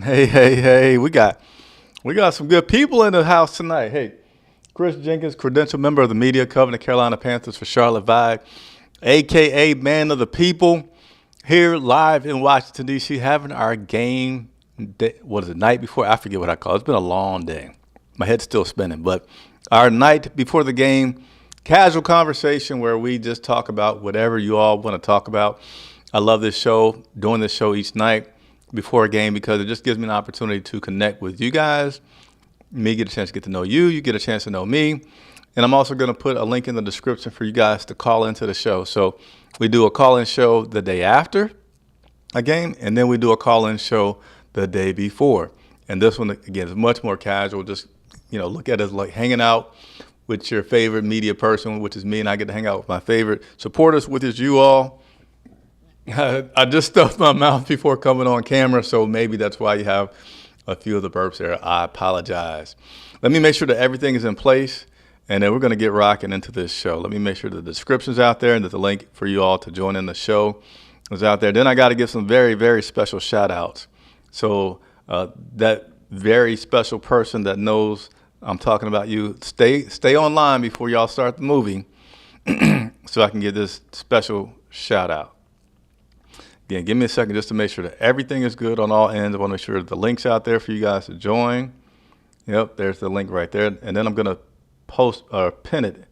Hey, we got some good people in the house tonight. Hey, Chris Jenkins, credential member of the media covering the Carolina Panthers for Charlotte Vibe, aka Man of the People, here live in Washington D.C. having our game day, what is it, night before? I forget what I call it. It's been a long day. My head's still spinning, but our night before the game, casual conversation where we just talk about whatever you all want to talk about. I love this show, doing this show each night before a game because it just gives me an opportunity to connect with you guys. Me get a chance to get to know you. You get a chance to know me. And I'm also going to put a link in the description for you guys to call into the show. So we do a call-in show the day after a game, and then we do a call-in show the day before. And this one, again, is much more casual. Just, look at it as like hanging out with your favorite media person, which is me, and I get to hang out with my favorite supporters, which is you all. I just stuffed my mouth before coming on camera, so maybe that's why you have a few of the burps there. I apologize. Let me make sure that everything is in place, and then we're going to get rocking into this show. Let me make sure the description's out there and that the link for you all to join in the show is out there. Then I got to give some very, very special shout-outs. So that very special person that knows I'm talking about you, stay online before y'all start the movie so I can give this special shout-out. Again, give me a second just to make sure that everything is good on all ends. I want to make sure that the link's out there for you guys to join. Yep, there's the link right there. And then I'm going to post or pin it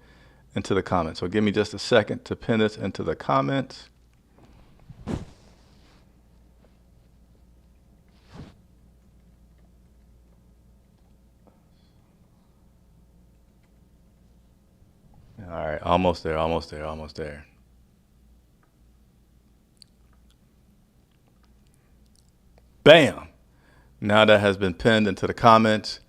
into the comments. So give me just a second to pin this into the comments. All right, almost there. Bam! Now that has been pinned into the comments.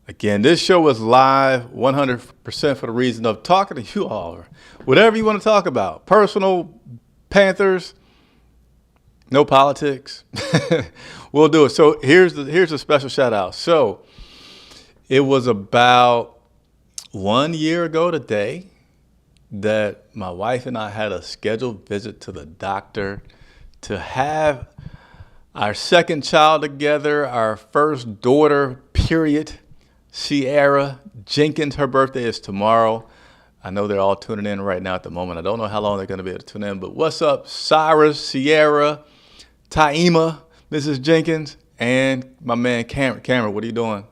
Again, this show is live 100% for the reason of talking to you all, or whatever you want to talk about. Personal, Panthers, no politics. We'll do it. So here's a special shout out. So it was about 1 year ago today that my wife and I had a scheduled visit to the doctor to have our second child together, our first daughter, period, Sierra Jenkins. Her birthday is tomorrow. I know they're all tuning in right now at the moment. I don't know how long they're going to be able to tune in, but what's up, Cyrus, Sierra, Taima, Mrs. Jenkins, and my man Cameron. Cameron, what are you doing?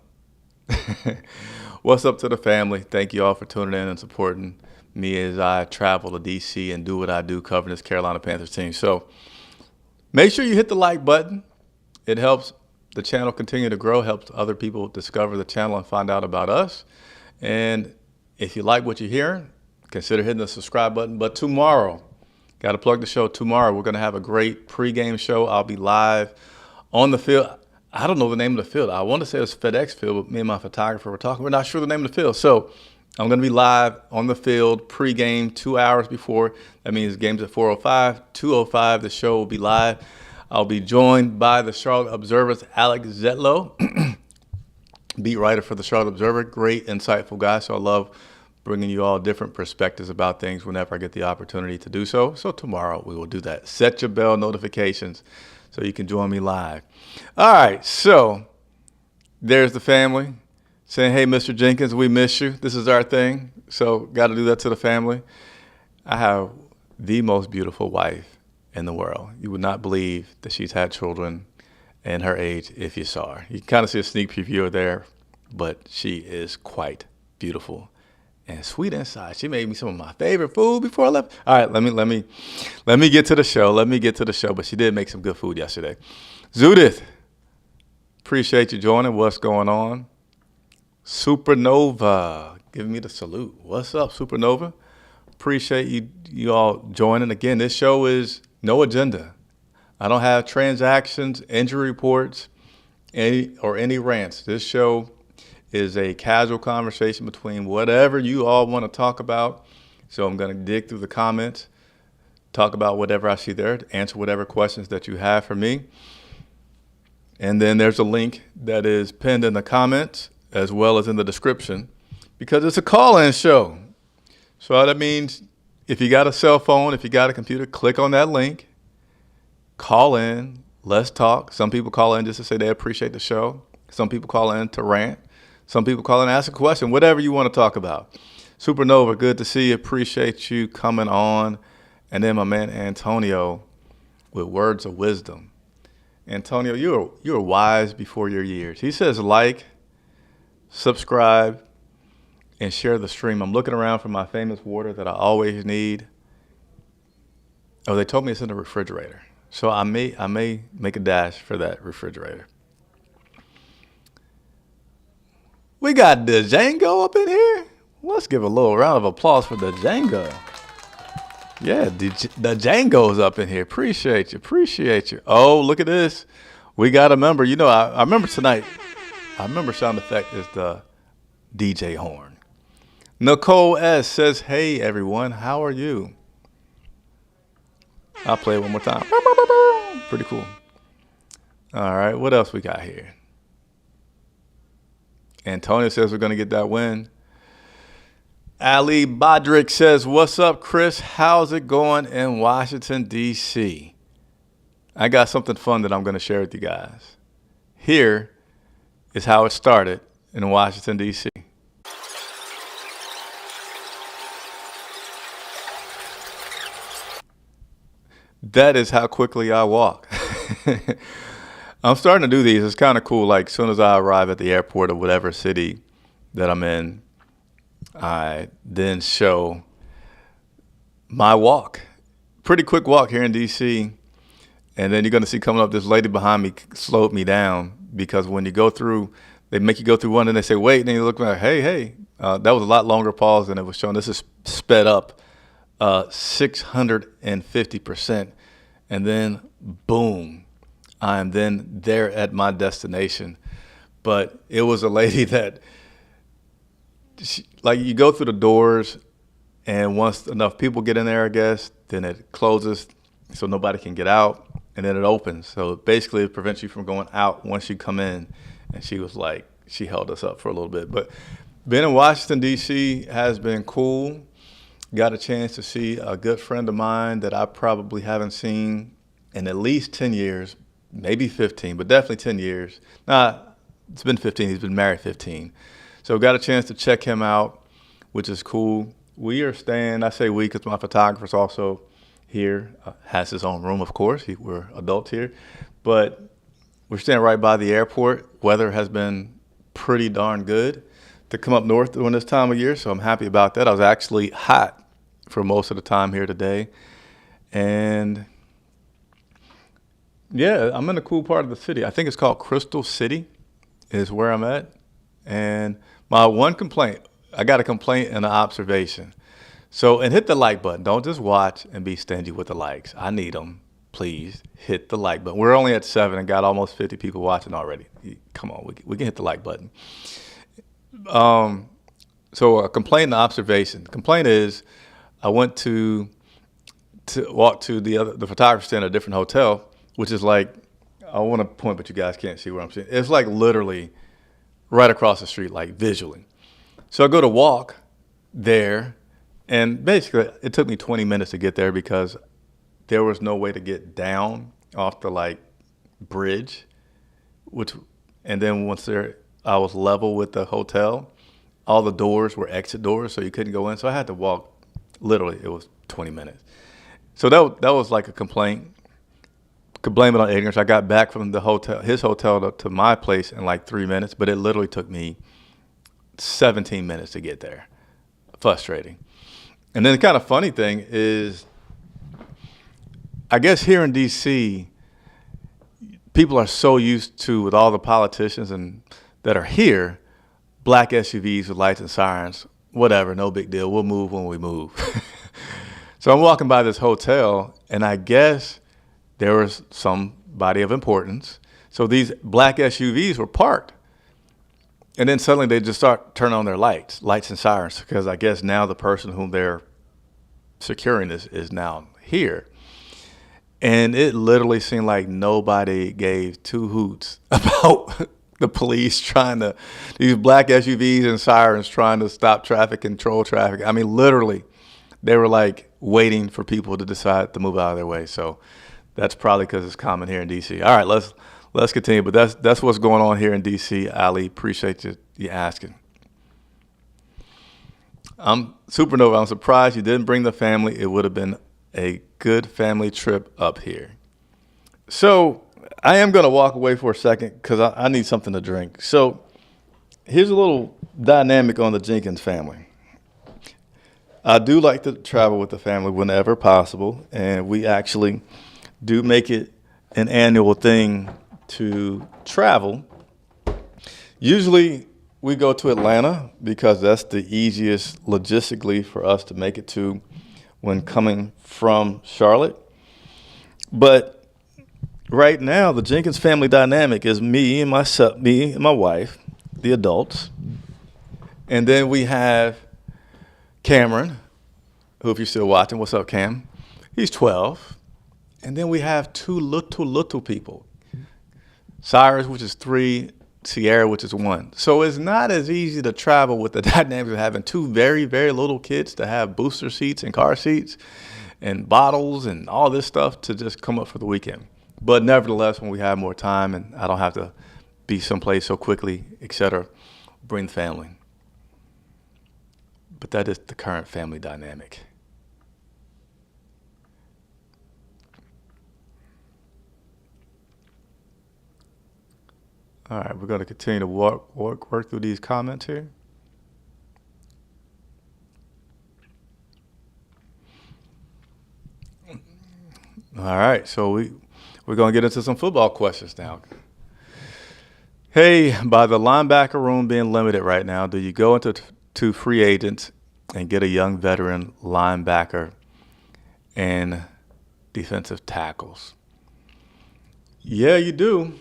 What's up to the family? Thank you all for tuning in and supporting me as I travel to D.C. and do what I do covering this Carolina Panthers team. So make sure you hit the like button. It helps the channel continue to grow, helps other people discover the channel and find out about us. And if you like what you're hearing, consider hitting the subscribe button. But tomorrow, got to plug the show. Tomorrow, we're going to have a great pregame show. I'll be live on the field. I don't know the name of the field. I want to say it's FedEx Field, but me and my photographer were talking. We're not sure the name of the field. So I'm going to be live on the field pregame 2 hours before. That means game's at 4:05, 2:05. The show will be live. I'll be joined by the Charlotte Observer's Alex Zetlow, beat writer for the Charlotte Observer. Great, insightful guy. So I love bringing you all different perspectives about things whenever I get the opportunity to do so. So tomorrow we will do that. Set your bell notifications so you can join me live. All right, so there's the family saying, hey, Mr. Jenkins, we miss you. This is our thing. So got to do that to the family. I have the most beautiful wife in the world. You would not believe that she's had children in her age if you saw her. You can kind of see a sneak preview there, but she is quite beautiful and sweet inside. She made me some of my favorite food before I left. All right, let me get to the show. But she did make some good food yesterday. Judith, appreciate you joining. What's going on? Supernova, giving me the salute. What's up, Supernova? Appreciate you all joining. Again, this show is no agenda. I don't have transactions, injury reports, any rants. This show is a casual conversation between whatever you all want to talk about. So I'm going to dig through the comments, talk about whatever I see there, answer whatever questions that you have for me. And then there's a link that is pinned in the comments as well as in the description because it's a call-in show. So that means if you got a cell phone, if you got a computer, click on that link, call in, Let's talk. Some people call in just to say they appreciate the show. Some people call in to rant. Some people call in to ask a question, whatever you want to talk about. Supernova, good to see you. Appreciate you coming on. And then my man Antonio with words of wisdom. Antonio, you're wise before your years. He says like, subscribe, and share the stream. I'm looking around for my famous water that I always need. Oh, they told me it's in the refrigerator. So I may make a dash for that refrigerator. We got the Django up in here. Let's give a little round of applause for the Django. Yeah, the Django's up in here. Appreciate you. Oh, look at this. We got a member. You know, I remember tonight. I remember sound effect is the DJ horn. Nicole S. says, hey, everyone. How are you? I'll play it one more time. Pretty cool. All right, what else we got here? Antonio says we're going to get that win. Ali Bodrick says, what's up, Chris? How's it going in Washington, D.C.? I got something fun that I'm going to share with you guys. Here is how it started in Washington, D.C. That is how quickly I walk. I'm starting to do these. It's kind of cool. Like, as soon as I arrive at the airport of whatever city that I'm in, I then show my walk. Pretty quick walk here in D.C. And then you're going to see coming up, this lady behind me slowed me down because when you go through, they make you go through one and they say, wait, and then you look like, hey. That was a lot longer pause than it was showing. This is sped up 650%. And then, boom, I am then there at my destination. But it was a lady that, like, you go through the doors, and once enough people get in there, I guess, then it closes so nobody can get out, and then it opens. So basically it prevents you from going out once you come in. And she was like, she held us up for a little bit. But being in Washington, D.C. has been cool. Got a chance to see a good friend of mine that I probably haven't seen in at least 10 years, maybe 15, but definitely 10 years. Nah, it's been 15. He's been married 15. So got a chance to check him out, which is cool. We are staying, I say we because my photographer's also here, has his own room, of course. We're adults here. But we're staying right by the airport. Weather has been pretty darn good to come up north during this time of year, so I'm happy about that. I was actually hot for most of the time here today. And yeah, I'm in a cool part of the city. I think it's called Crystal City is where I'm at. And my one complaint, I got a complaint and an observation. So, and hit the like button. Don't just watch and be stingy with the likes. I need them. Please hit the like button. We're only at 7 and got almost 50 people watching already. Come on, we can hit the like button. So a complaint and observation. The complaint is I went to walk to the photographer stand at a different hotel, which is like, I want to point, but you guys can't see where I'm seeing. It's like literally right across the street, like visually. So I go to walk there, and basically it took me 20 minutes to get there because there was no way to get down off the like bridge, and then once I was level with the hotel, all the doors were exit doors, so you couldn't go in. So I had to walk, literally, it was 20 minutes. So that was like a complaint. Could blame it on ignorance. I got back from his hotel to my place in like 3 minutes, but it literally took me 17 minutes to get there. Frustrating. And then the kind of funny thing is, I guess here in D.C., people are so used to, with all the politicians and that are here, black SUVs with lights and sirens, whatever, no big deal. We'll move when we move. So I'm walking by this hotel, and I guess there was somebody of importance. So these black SUVs were parked. And then suddenly they just start turning on their lights and sirens, because I guess now the person whom they're securing is now here. And it literally seemed like nobody gave two hoots about the police these black SUVs and sirens trying to stop traffic, control traffic. I mean, literally, they were like waiting for people to decide to move out of their way. So That's probably because it's common here in DC. All right, let's continue. But that's what's going on here in DC. Ali, appreciate you asking. I'm Supernova. I'm surprised you didn't bring the family. It would have been a good family trip up here. So I am going to walk away for a second because I need something to drink. So here's a little dynamic on the Jenkins family. I do like to travel with the family whenever possible, and we actually do make it an annual thing to travel. Usually we go to Atlanta because that's the easiest logistically for us to make it to when coming from Charlotte. But right now, the Jenkins family dynamic is me and my wife, the adults, and then we have Cameron, who, if you're still watching, what's up, Cam? He's 12. And then we have two little people. Cyrus, which is 3, Sierra, which is 1. So it's not as easy to travel with the dynamics of having 2 very, very little kids to have booster seats and car seats and bottles and all this stuff to just come up for the weekend. But nevertheless, when we have more time and I don't have to be someplace so quickly, etc., bring the family. But that is the current family dynamic. All right, we're going to continue to work through these comments here. All right, so we're going to get into some football questions now. Hey, by the linebacker room being limited right now, do you go into to free agents and get a young veteran linebacker and defensive tackles? Yeah, you do.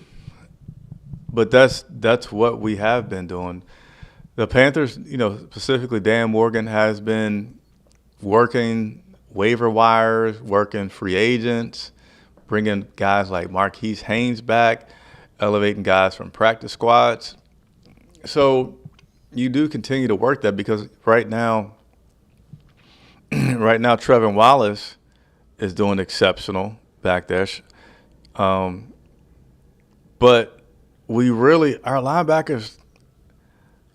But that's what we have been doing. The Panthers, specifically Dan Morgan, has been working waiver wires, working free agents, bringing guys like Marquise Haynes back, elevating guys from practice squads. So you do continue to work that because right now, Trevin Wallace is doing exceptional back there. But our linebackers,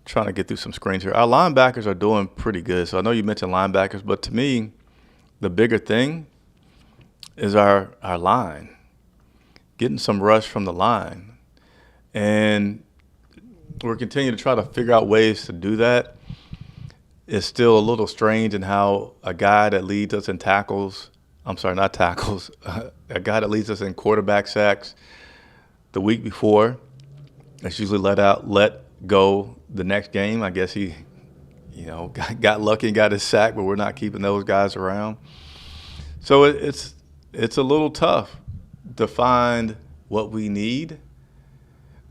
trying to get through some screens here, our linebackers are doing pretty good. So I know you mentioned linebackers, but to me, the bigger thing is our line, getting some rush from the line. And we're continuing to try to figure out ways to do that. It's still a little strange in how a guy that leads us in tackles, a guy that leads us in quarterback sacks the week before, that's usually let go the next game. I guess he, got lucky and got his sack, but we're not keeping those guys around. So it's a little tough to find what we need.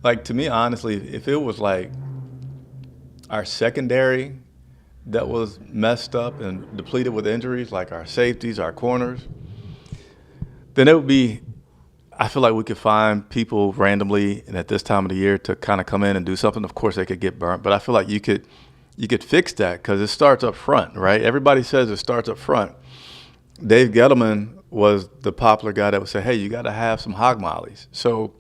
Like, to me, honestly, if it was like our secondary that was messed up and depleted with injuries, like our safeties, our corners, then it would be, I feel like we could find people randomly and at this time of the year to kind of come in and do something. Of course, they could get burnt, but I feel like you could fix that because it starts up front, right? Everybody says it starts up front. Dave Gettleman was the popular guy that would say, hey, you got to have some hog mollies. So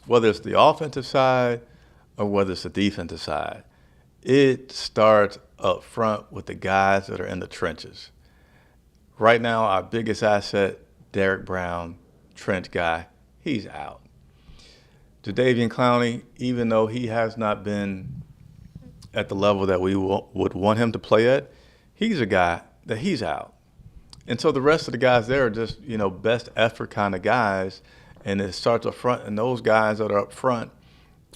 whether it's the offensive side or whether it's the defensive side, it starts up front with the guys that are in the trenches. Right now, our biggest asset, Derek Brown, trench guy, he's out. Jadeveon Clowney, even though he has not been at the level that we would want him to play at, he's a guy that he's out. And so the rest of the guys there are just, best effort kind of guys. And it starts up front, and those guys that are up front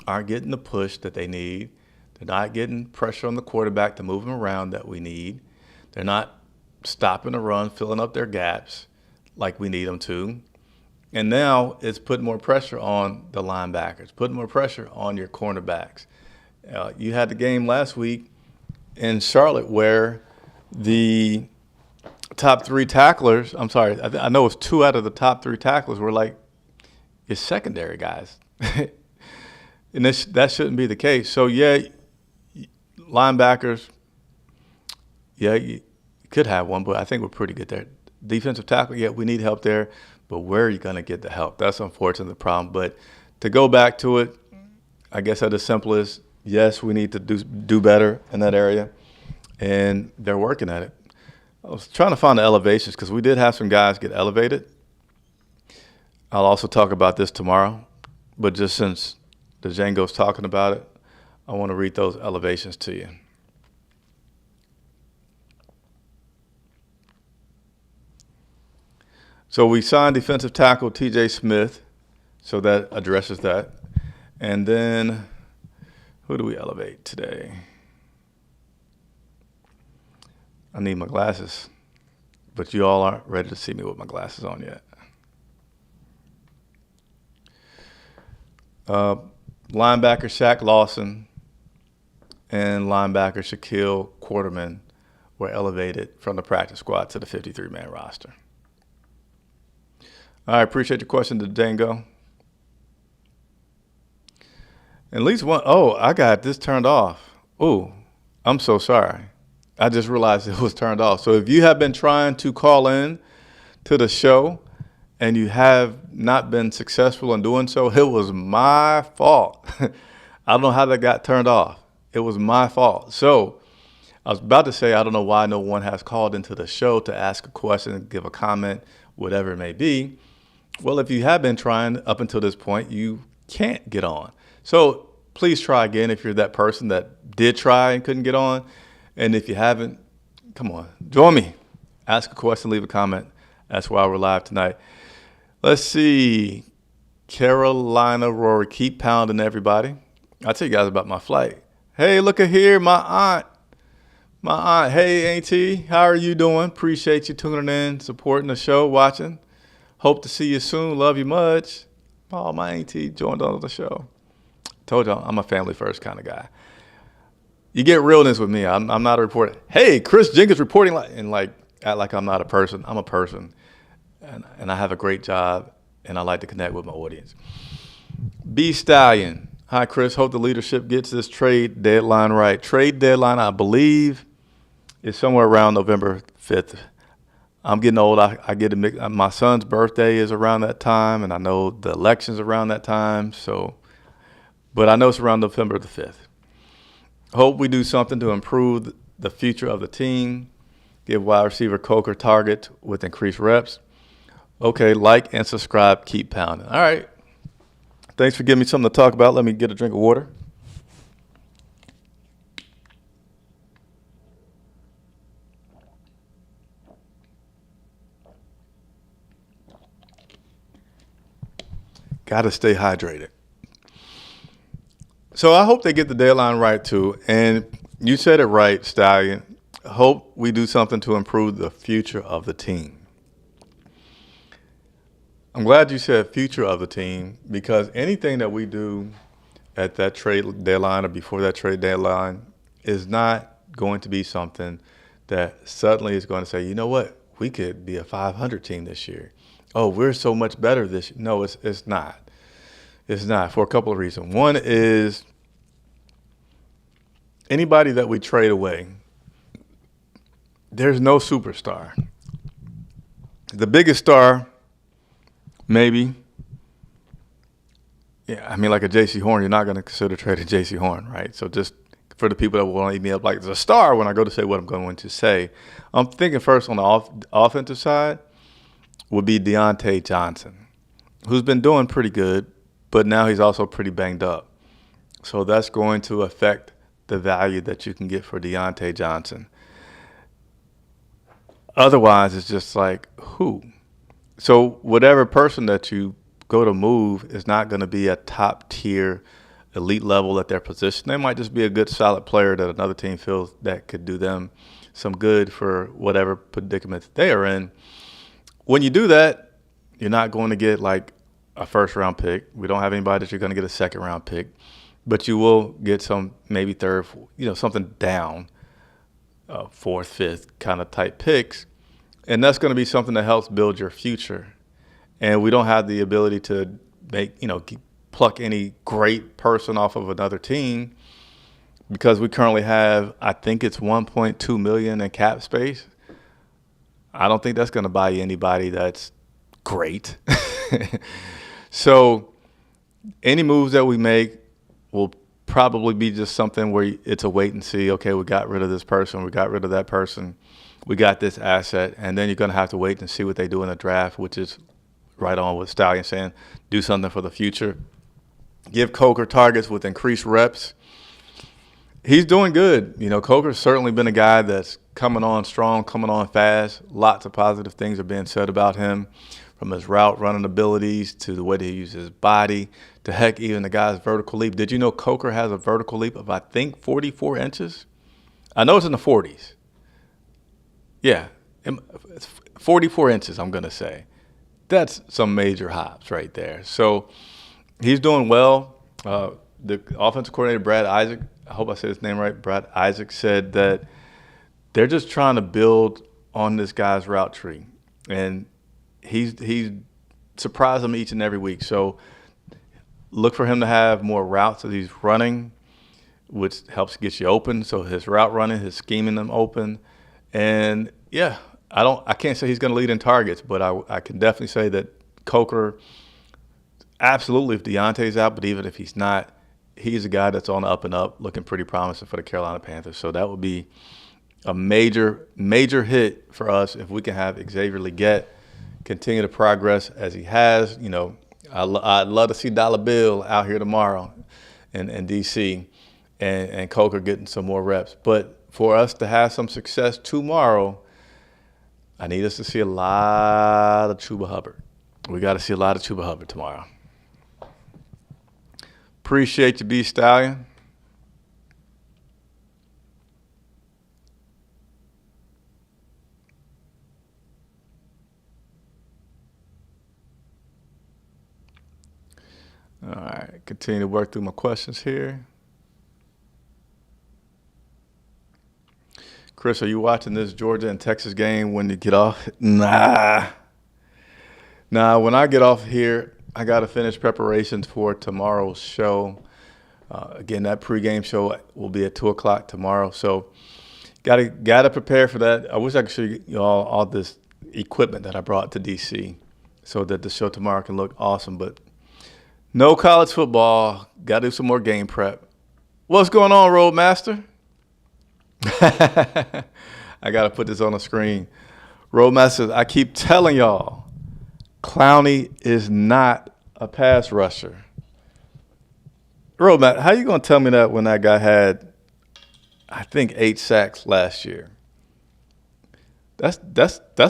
aren't getting the push that they need. They're not getting pressure on the quarterback to move them around that we need. They're not stopping the run, filling up their gaps like we need them to. And now it's putting more pressure on the linebackers, putting more pressure on your cornerbacks. You had the game last week in Charlotte where the top 3 tacklers, I know it's 2 out of the top 3 tacklers were like your secondary guys. And that shouldn't be the case. So, yeah, linebackers, yeah, you could have one, but I think we're pretty good there. Defensive tackle, yeah, we need help there, but where are you going to get the help? That's unfortunately the problem. But to go back to it, I guess at the simplest, yes, we need to do better in that area, and they're working at it. I was trying to find the elevations because we did have some guys get elevated. I'll also talk about this tomorrow, but just since the Django's talking about it, I want to read those elevations to you. So we signed defensive tackle TJ Smith, so that addresses that. And then who do we elevate today? I need my glasses, but you all aren't ready to see me with my glasses on yet. Linebacker Shaq Lawson and linebacker Shaquille Quarterman were elevated from the practice squad to the 53-man roster. I appreciate your question to Django. At least one. Oh, I got this turned off. Oh, I'm so sorry. I just realized it was turned off. So if you have been trying to call in to the show and you have not been successful in doing so, it was my fault. I don't know how that got turned off. It was my fault. So I was about to say, I don't know why no one has called into the show to ask a question, give a comment, whatever it may be. Well, if you have been trying up until this point, you can't get on. So please try again if you're that person that did try and couldn't get on. And if you haven't, come on, join me. Ask a question, leave a comment. That's why we're live tonight. Let's see. Carolina Rory, keep pounding everybody. I'll tell you guys about my flight. Hey, look at here, my aunt. My aunt. Hey, Auntie, how are you doing? Appreciate you tuning in, supporting the show, watching. Hope to see you soon. Love you much. Oh, my auntie joined on the show. Told y'all, I'm a family first kind of guy. You get realness with me. I'm not a reporter. Hey, Chris Jenkins reporting act like I'm not a person. I'm a person, and I have a great job, and I like to connect with my audience. B Stallion. Hi, Chris. Hope the leadership gets this trade deadline right. Trade deadline, I believe, is somewhere around November 5th. I'm getting old. I get to mix. My son's birthday is around that time, and I know the election's around that time. So, but I know it's around November the 5th. Hope we do something to improve the future of the team. Give wide receiver Coker target with increased reps. Okay, like and subscribe. Keep pounding. All right. Thanks for giving me something to talk about. Let me get a drink of water. Got to stay hydrated. So I hope they get the deadline right, too. And you said it right, Stallion. Hope we do something to improve the future of the team. I'm glad you said future of the team because anything that we do at that trade deadline or before that trade deadline is not going to be something that suddenly is going to say, you know what, we could be a 500 team this year. Oh, we're so much better this year. No, it's not. It's not for a couple of reasons. One is anybody that we trade away, there's no superstar. The biggest star, maybe, yeah, I mean, like a J.C. Horn, you're not going to consider trading J.C. Horn, right? So just for the people that want to eat me up like the star when I go to say what I'm going to say, I'm thinking first on the offensive side would be Deontay Johnson, who's been doing pretty good, but now he's also pretty banged up. So that's going to affect the value that you can get for Deontay Johnson. Otherwise, it's just like, who? So whatever person that you go to move is not going to be a top-tier elite level at their position. They might just be a good, solid player that another team feels that could do them some good for whatever predicament they are in. When you do that, you're not going to get like a first-round pick. We don't have anybody that you're going to get a second-round pick. But you will get some maybe third, something down, fourth, fifth kind of type picks. And that's going to be something that helps build your future. And we don't have the ability to pluck any great person off of another team because we currently have, I think it's $1.2 million in cap space. I don't think that's going to buy you anybody that's great. So any moves that we make will probably be just something where it's a wait and see. Okay, we got rid of this person, we got rid of that person, we got this asset, and then you're going to have to wait and see what they do in the draft, which is right on with Stallion saying do something for the future. Give Coker targets with increased reps. He's doing good. You know, Coker's certainly been a guy that's coming on strong, coming on fast. Lots of positive things are being said about him, from his route running abilities to the way that he uses his body, to heck, even the guy's vertical leap. Did you know Coker has a vertical leap of, I think, 44 inches? I know it's in the 40s. Yeah, it's 44 inches, I'm going to say. That's some major hops right there. So he's doing well. The offensive coordinator, Brad Isaac, I hope I said his name right, Brad Isaac, said that they're just trying to build on this guy's route tree. And he's surprised them each and every week. So look for him to have more routes that he's running, which helps get you open. So his route running, his scheming them open. And, yeah, I can't say he's going to lead in targets, but I can definitely say that Coker, absolutely if Deontay's out, but even if he's not, he's a guy that's on the up and up, looking pretty promising for the Carolina Panthers. So that would be a major, major hit for us if we can have Xavier Legette continue to progress as he has. You know, I'd love to see Dollar Bill out here tomorrow in D.C. and Coker getting some more reps. But for us to have some success tomorrow, I need us to see a lot of Chuba Hubbard. We got to see a lot of Chuba Hubbard tomorrow. Appreciate you, B Stallion. All right, continue to work through my questions here. Chris, are you watching this Georgia and Texas game when you get off? Nah, when I get off here, I got to finish preparations for tomorrow's show. Again, that pregame show will be at 2 o'clock tomorrow. So gotta prepare for that. I wish I could show you all this equipment that I brought to D.C. so that the show tomorrow can look awesome. But no college football. Got to do some more game prep. What's going on, Roadmaster? I got to put this on the screen. Roadmaster, I keep telling y'all, Clowney is not a pass rusher. Roadmaster, how you going to tell me that when that guy had, I think, 8 sacks last year? That's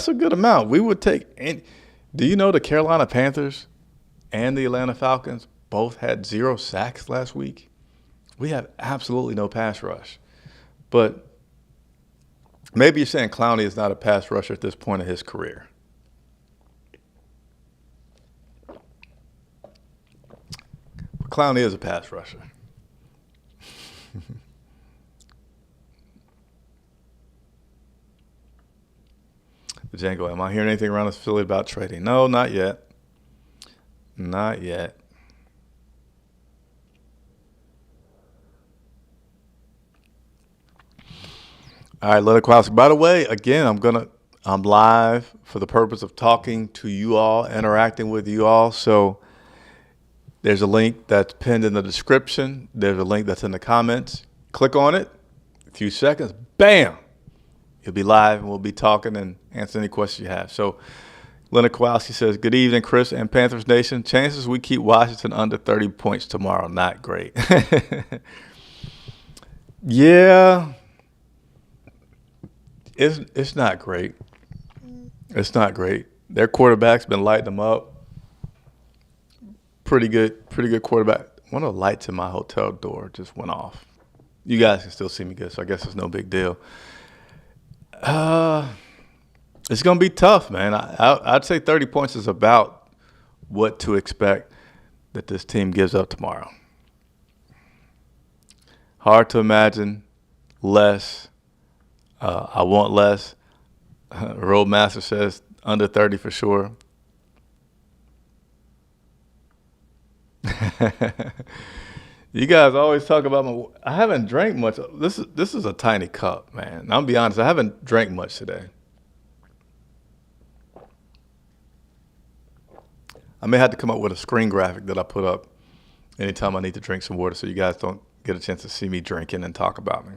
a good amount. We would take any. Do you know the Carolina Panthers and the Atlanta Falcons both had 0 sacks last week? We have absolutely no pass rush. But maybe you're saying Clowney is not a pass rusher at this point in his career. But Clowney is a pass rusher. Django, am I hearing anything around this facility about trading? No, not yet. Not yet. All right, Leonard Kowalski. By the way, again, I'm live for the purpose of talking to you all, interacting with you all. So there's a link that's pinned in the description. There's a link that's in the comments. Click on it. A few seconds, bam! You'll be live, and we'll be talking and answer any questions you have. So Leonard Kowalski says, good evening, Chris and Panthers Nation. Chances we keep Washington under 30 points tomorrow, not great. Yeah. It's not great. It's not great. Their quarterback's been lighting them up. Pretty good quarterback. One of the lights in my hotel door just went off. You guys can still see me good, so I guess it's no big deal. It's going to be tough, man. I'd say 30 points is about what to expect that this team gives up tomorrow. Hard to imagine less. I want less. Roadmaster says under 30 for sure. You guys always talk about I haven't drank much. This is a tiny cup, man. I'll be honest. I haven't drank much today. I may have to come up with a screen graphic that I put up anytime I need to drink some water so you guys don't get a chance to see me drinking and talk about me.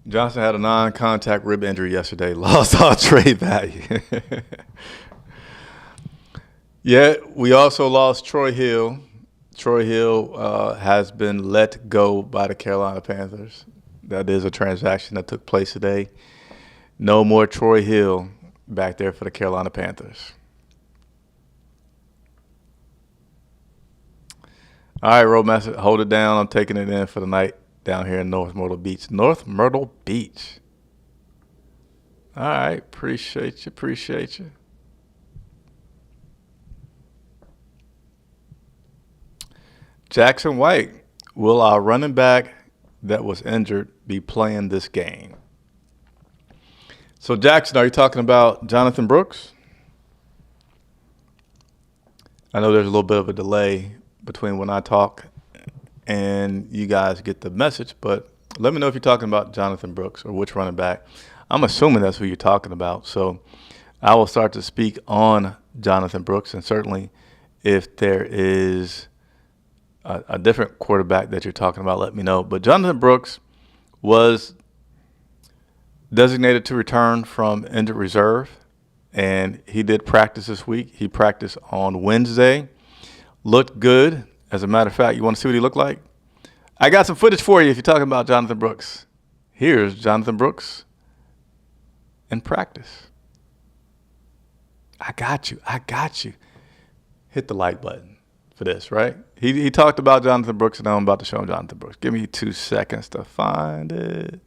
Johnson had a non-contact rib injury yesterday, lost all trade value. Yeah, we also lost Troy Hill. Troy Hill has been let go by the Carolina Panthers. That is a transaction that took place today. No more Troy Hill back there for the Carolina Panthers. All right, Roadmaster, hold it down. I'm taking it in for the night down here in North Myrtle Beach. North Myrtle Beach. All right, appreciate you. Jackson White, will our running back that was injured be playing this game? So, Jackson, are you talking about Jonathan Brooks? I know there's a little bit of a delay between when I talk and you guys get the message, but let me know if you're talking about Jonathan Brooks or which running back. I'm assuming that's who you're talking about. So I will start to speak on Jonathan Brooks, and certainly if there is a different quarterback that you're talking about, let me know. But Jonathan Brooks was designated to return from injured reserve, and he did practice this week. He practiced on Wednesday. Looked good. As a matter of fact, you want to see what he looked like? I got some footage for you if you're talking about Jonathan Brooks. Here's Jonathan Brooks in practice. I got you. Hit the like button for this, right? He talked about Jonathan Brooks, and I'm about to show him Jonathan Brooks. Give me 2 seconds to find it.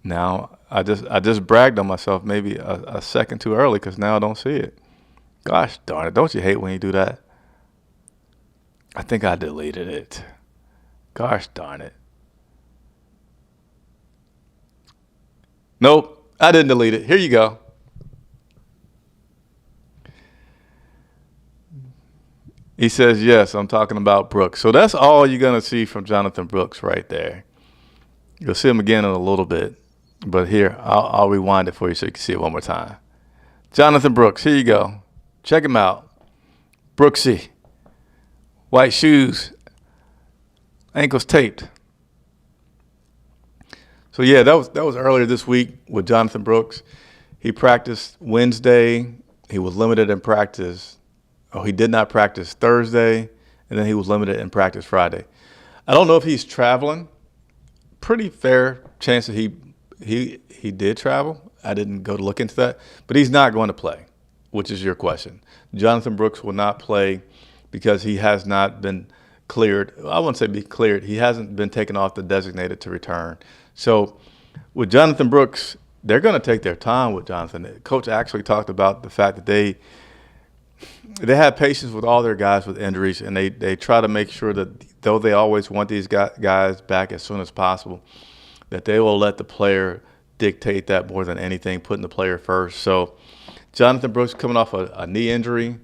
Now, I just bragged on myself maybe a second too early because now I don't see it. Gosh darn it. Don't you hate when you do that? I think I deleted it. Gosh darn it. Nope, I didn't delete it. Here you go. He says, yes, I'm talking about Brooks. So that's all you're going to see from Jonathan Brooks right there. You'll see him again in a little bit. But here, I'll rewind it for you so you can see it one more time. Jonathan Brooks, here you go. Check him out. Brooksy. White shoes. Ankles taped. So, yeah, that was earlier this week with Jonathan Brooks. He practiced Wednesday. He was limited in practice. Oh, he did not practice Thursday, and then he was limited in practice Friday. I don't know if he's traveling. Pretty fair chance that he did travel. I didn't go to look into that. But he's not going to play, which is your question. Jonathan Brooks will not play because he has not been cleared. I wouldn't say be cleared. He hasn't been taken off the designated to return. So with Jonathan Brooks, they're going to take their time with Jonathan. Coach actually talked about the fact that they have patience with all their guys with injuries, and they try to make sure that though they always want these guys back as soon as possible, that they will let the player dictate that more than anything, putting the player first. So Jonathan Brooks coming off a knee injury,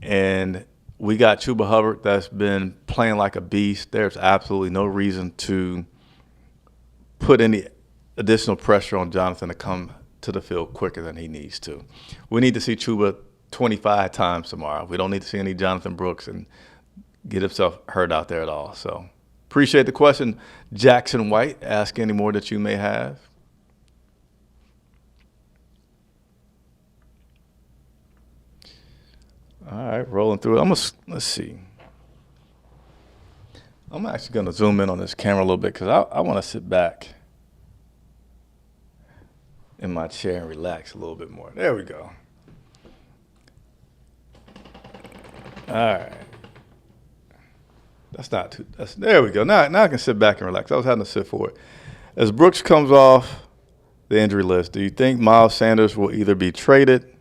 and we got Chuba Hubbard that's been playing like a beast. There's absolutely no reason to put any additional pressure on Jonathan to come to the field quicker than he needs to. We need to see Chuba 25 times tomorrow. We don't need to see any Jonathan Brooks and get himself hurt out there at all. So appreciate the question, Jackson White. Ask any more that you may have. All right, rolling through it. Let's see. I'm actually going to zoom in on this camera a little bit because I want to sit back in my chair and relax a little bit more. There we go. All right. There we go. Now I can sit back and relax. I was having to sit forward. As Brooks comes off the injury list, do you think Miles Sanders will either be traded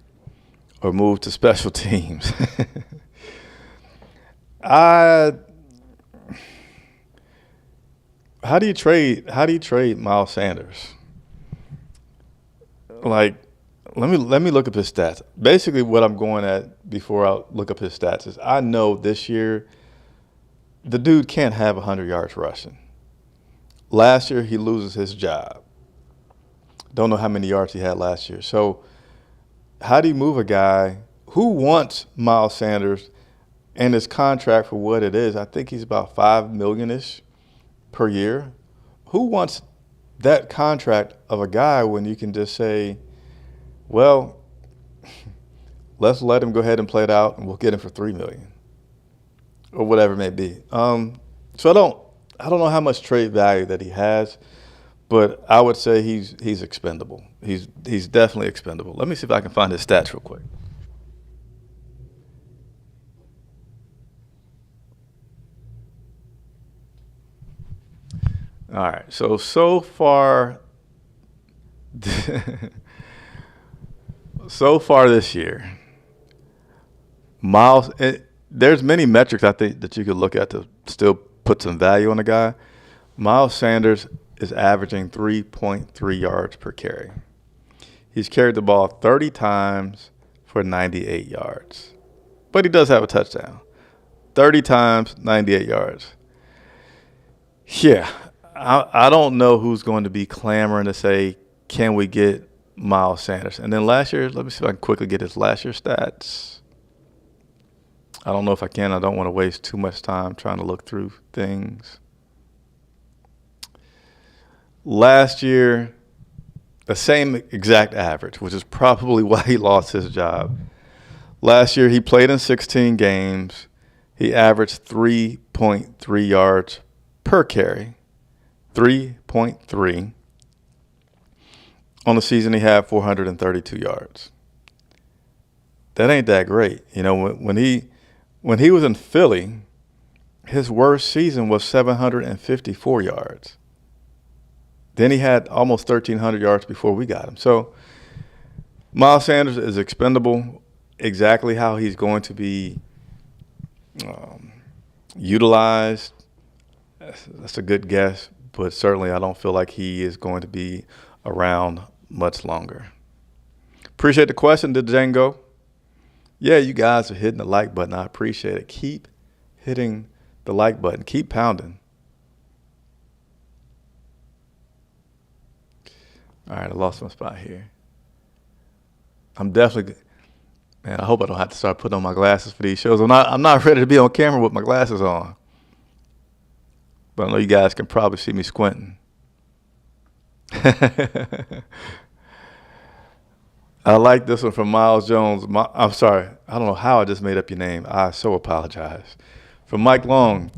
or moved to special teams? How do you trade Miles Sanders? Like, let me look up his stats. Basically, what I'm going at before I look up his stats is I know this year the dude can't have 100 yards rushing. Last year, he loses his job. Don't know how many yards he had last year. So how do you move a guy who wants Miles Sanders and his contract for what it is? I think he's about $5 million-ish per year. Who wants that contract of a guy when you can just say, well, let's let him go ahead and play it out and we'll get him for $3 million or whatever it may be. So I don't know how much trade value that he has, but I would say he's expendable. He's definitely expendable. Let me see if I can find his stats real quick. All right. So far so far this year, Miles, there's many metrics I think that you could look at to still put some value on a guy. Miles Sanders is averaging 3.3 yards per carry. He's carried the ball 30 times for 98 yards. But he does have a touchdown. 30 times, 98 yards. Yeah, I don't know who's going to be clamoring to say, can we get Miles Sanders? And then last year, let me see if I can quickly get his last year stats. I don't know if I can. I don't want to waste too much time trying to look through things. Last year, the same exact average, which is probably why he lost his job. Last year, he played in 16 games. He averaged 3.3 yards per carry. 3.3. On the season, he had 432 yards. That ain't that great. You know, when he was in Philly, his worst season was 754 yards. Then he had almost 1,300 yards before we got him. So Miles Sanders is expendable. Exactly how he's going to be utilized, that's a good guess. But certainly I don't feel like he is going to be around much longer. Appreciate the question, Django. Yeah, you guys are hitting the like button. I appreciate it. Keep hitting the like button. Keep pounding. All right, I lost my spot here. I'm definitely, man, I hope I don't have to start putting on my glasses for these shows. I'm not ready to be on camera with my glasses on. But I know you guys can probably see me squinting. I like this one from Miles Jones. I'm sorry. I don't know how I just made up your name. I so apologize. From Mike Long,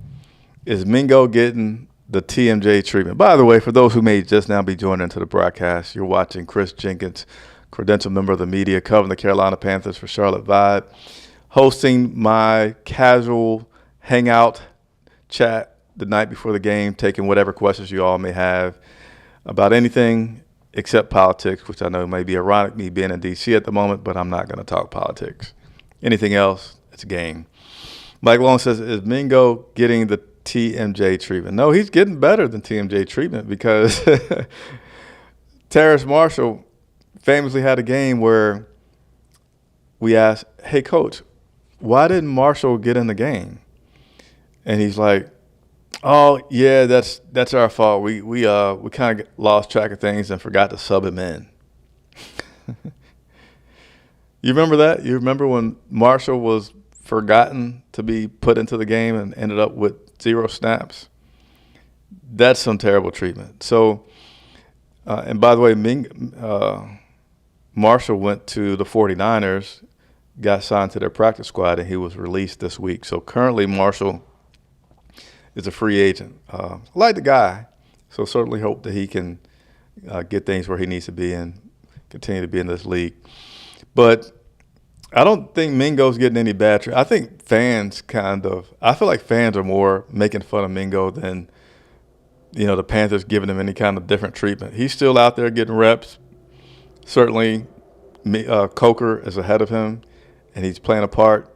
is Mingo getting the TMJ treatment? By the way, for those who may just now be joining into the broadcast, you're watching Chris Jenkins, credential member of the media, covering the Carolina Panthers for Charlotte Vibe, hosting my casual hangout chat the night before the game, taking whatever questions you all may have about anything except politics, which I know may be ironic, me being in D.C. at the moment, but I'm not going to talk politics. Anything else, it's a game. Mike Long says, is Mingo getting the TMJ treatment? No, he's getting better than TMJ treatment because Terrace Marshall famously had a game where we asked, hey, coach, why didn't Marshall get in the game? And he's like, oh, yeah, that's our fault. We kind of lost track of things and forgot to sub him in. You remember that? You remember when Marshall was forgotten to be put into the game and ended up with 0 snaps? That's some terrible treatment. So, and by the way, Marshall went to the 49ers, got signed to their practice squad, and he was released this week. So currently Marshall is a free agent. I like the guy, so certainly hope that he can get things where he needs to be and continue to be in this league. But I don't think Mingo's getting any bad treatment. I think I feel like fans are more making fun of Mingo than, the Panthers giving him any kind of different treatment. He's still out there getting reps. Certainly, Coker is ahead of him, and he's playing a part.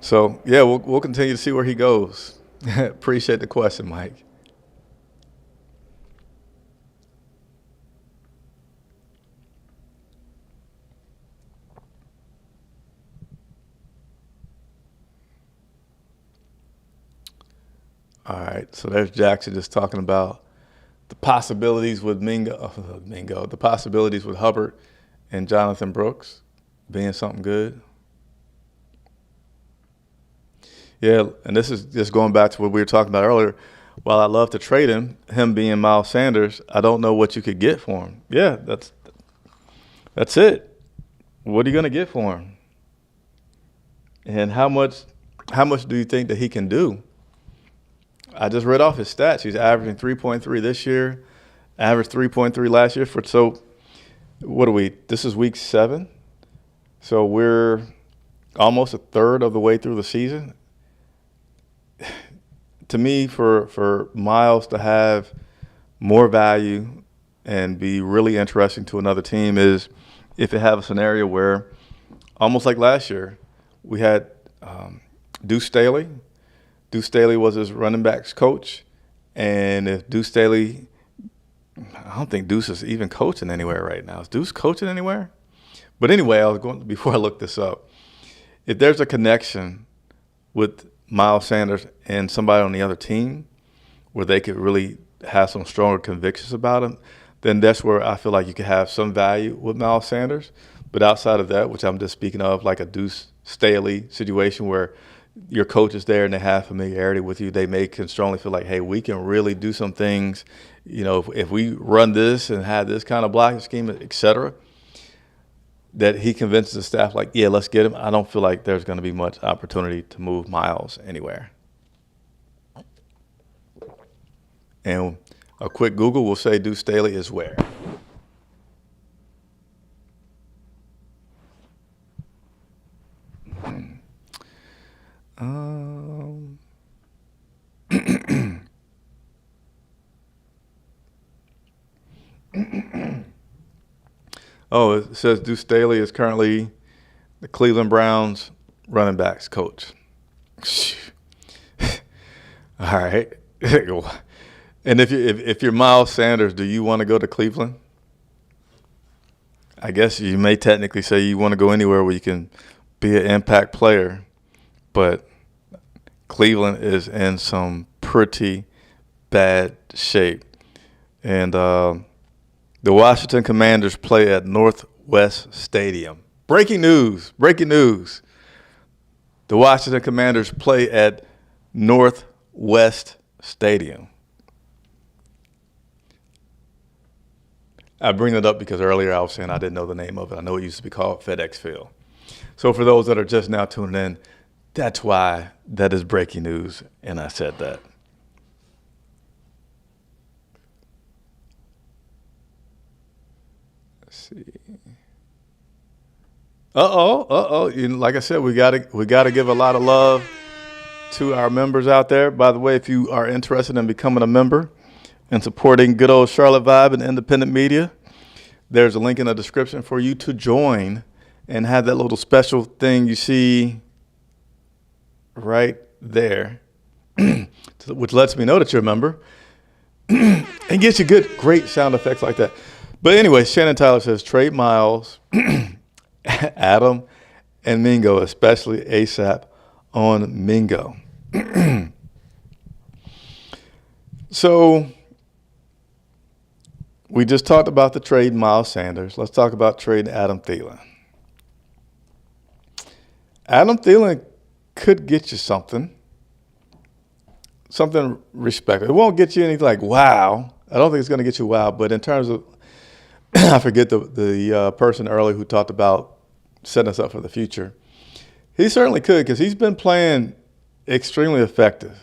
So, yeah, we'll continue to see where he goes. Appreciate the question, Mike. All right, so there's Jackson just talking about the possibilities with the possibilities with Hubbard and Jonathan Brooks being something good. Yeah, and this is just going back to what we were talking about earlier. While I love to trade him being Miles Sanders, I don't know what you could get for him. Yeah, that's it. What are you going to get for him? And how much do you think that he can do? I just read off his stats. He's averaging 3.3 this year, averaged 3.3 last year. So what are we? This is week 7. So we're almost a third of the way through the season. To me, for Miles to have more value and be really interesting to another team is if they have a scenario where, almost like last year, we had Deuce Staley. Deuce Staley was his running backs coach, and if Deuce Staley, I don't think Deuce is even coaching anywhere right now. Is Deuce coaching anywhere? But anyway, before I look this up, if there's a connection with Miles Sanders and somebody on the other team where they could really have some stronger convictions about him, then that's where I feel like you could have some value with Miles Sanders. But outside of that, which I'm just speaking of, like a Deuce Staley situation where your coach is there and they have familiarity with you, they can strongly feel like, hey, we can really do some things. You know, if we run this and have this kind of blocking scheme, et cetera, that he convinces the staff, like, yeah, let's get him. I don't feel like there's going to be much opportunity to move Miles anywhere. And a quick Google will say Deuce Staley is where? Oh, it says Deuce Staley is currently the Cleveland Browns running backs coach. All right. And if you're Miles Sanders, do you want to go to Cleveland? I guess you may technically say you want to go anywhere where you can be an impact player, but Cleveland is in some pretty bad shape. And the Washington Commanders play at Northwest Stadium. Breaking news. The Washington Commanders play at Northwest Stadium. I bring it up because earlier I was saying I didn't know the name of it. I know it used to be called FedEx Field. So for those that are just now tuning in, that's why that is breaking news, and I said that. Let's see. Like I said, we gotta give a lot of love to our members out there. By the way, if you are interested in becoming a member and supporting good old Charlotte Vibe and independent media, there's a link in the description for you to join and have that little special thing you see right there, which lets me know that you're a member and gets you great sound effects like that. But anyway, Shannon Tyler says trade Miles, Adam, and Mingo, especially ASAP on Mingo. So we just talked about the trade Miles Sanders. Let's talk about trading Adam Thielen. Adam Thielen could get you something respectable. It won't get you anything like wow. I don't think it's going to get you wow. But in terms of, I forget the person earlier who talked about setting us up for the future. He certainly could because he's been playing extremely effective.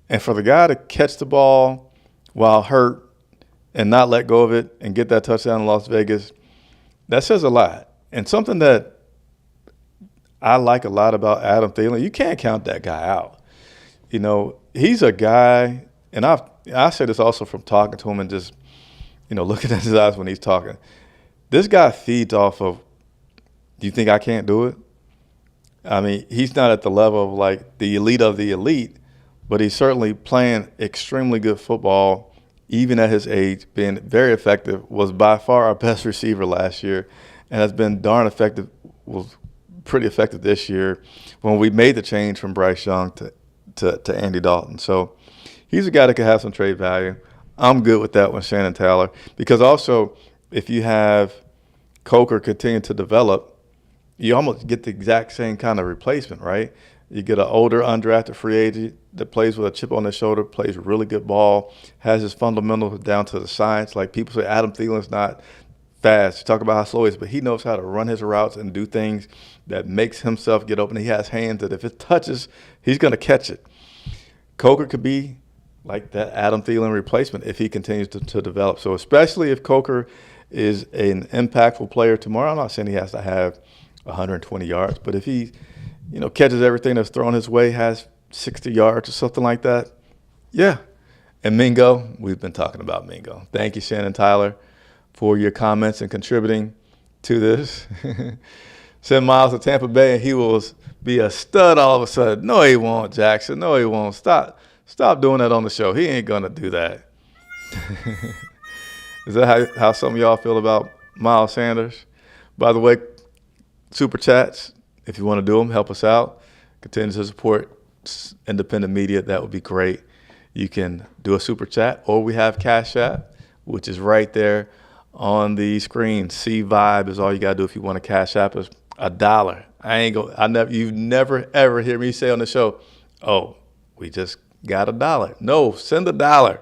And for the guy to catch the ball while hurt and not let go of it and get that touchdown in Las Vegas, that says a lot. And something that I like a lot about Adam Thielen, you can't count that guy out. You know, he's a guy, and I say this also from talking to him and just, looking at his eyes when he's talking. This guy feeds off of, do you think I can't do it? I mean, he's not at the level of like the elite, but he's certainly playing extremely good football, even at his age, being very effective, was by far our best receiver last year, and has been darn effective, was pretty effective this year when we made the change from Bryce Young to Andy Dalton. So He's a guy that could have some trade value. I'm good with that one, Shannon Taylor, because also if you have Coker continue to develop, you almost get the exact same kind of replacement, right? You get an older undrafted free agent that plays with a chip on his shoulder, plays really good ball, has his fundamentals down to the science. Like people say, Adam Thielen's not fast. You talk about how slow he is, but he knows how to run his routes and do things that makes himself get open. He has hands that if it touches, he's going to catch it. Coker could be like that Adam Thielen replacement if he continues to develop. So especially if Coker is an impactful player tomorrow, I'm not saying he has to have 120 yards, but if he catches everything that's thrown his way, has 60 yards or something like that, yeah. And Mingo, we've been talking about Mingo. Thank you, Shannon Tyler, for your comments and contributing to this. Send Miles to Tampa Bay and he will be a stud all of a sudden. No, he won't, Jackson. No, he won't. Stop doing that on the show. He ain't going to do that. Is that how some of y'all feel about Miles Sanders? By the way, super chats, if you want to do them, help us out. Continue to support independent media. That would be great. You can do a super chat, or we have Cash App, which is right there on the screen. C Vibe is all you gotta do if you want to Cash App us $1. You've never ever hear me say on the show, "Oh, we just got $1." No, send $1.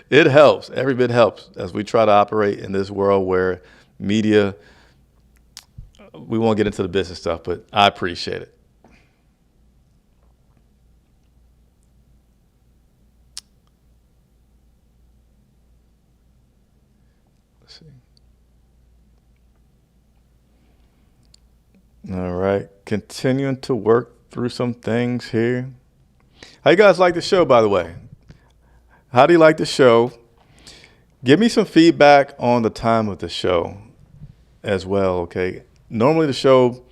It helps. Every bit helps as we try to operate in this world where media. We won't get into the business stuff, but I appreciate it. Let's see. All right. Continuing to work through some things here. How you guys like the show, by the way? How do you like the show? Give me some feedback on the time of the show as well, okay? Normally the show